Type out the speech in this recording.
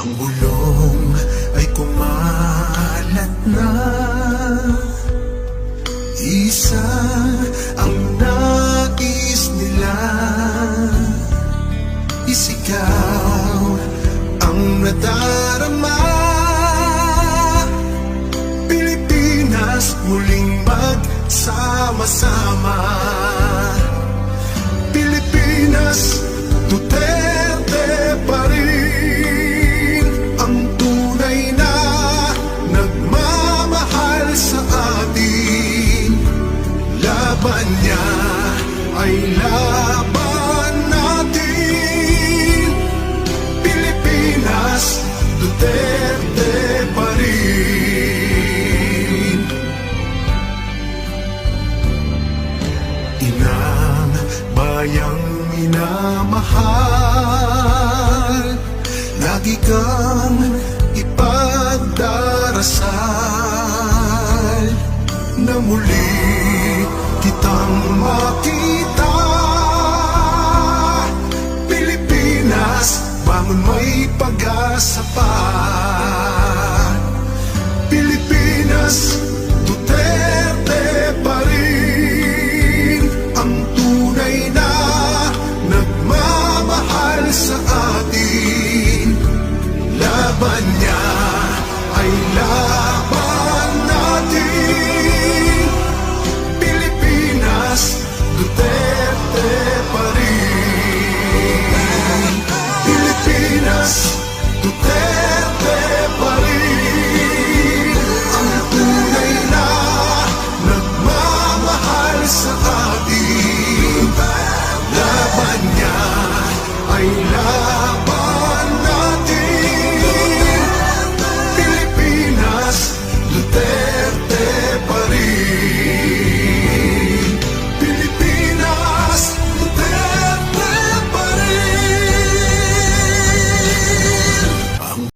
Ang bulong ay kumalat na, isa ang nais nila, isigaw ang nadarama. Pilipinas muling magsama-sama. Pilipinas, Duterte pa rin ang tunay na nagmamahal sa atin. Laban niya ay laban natin. Pilipinas, Duterte pa rin. Inang bayang minamahal, lagi kang ipagdarasal na muli kitang makita. Pilipinas, bangon, may pag-asa pa. Pilipinas, Duterte pa rin ang tunay na nagmamahal sa atin. Laban niya ay laban natin. Pilipinas, Duterte pa rin. Pilipinas, Duterte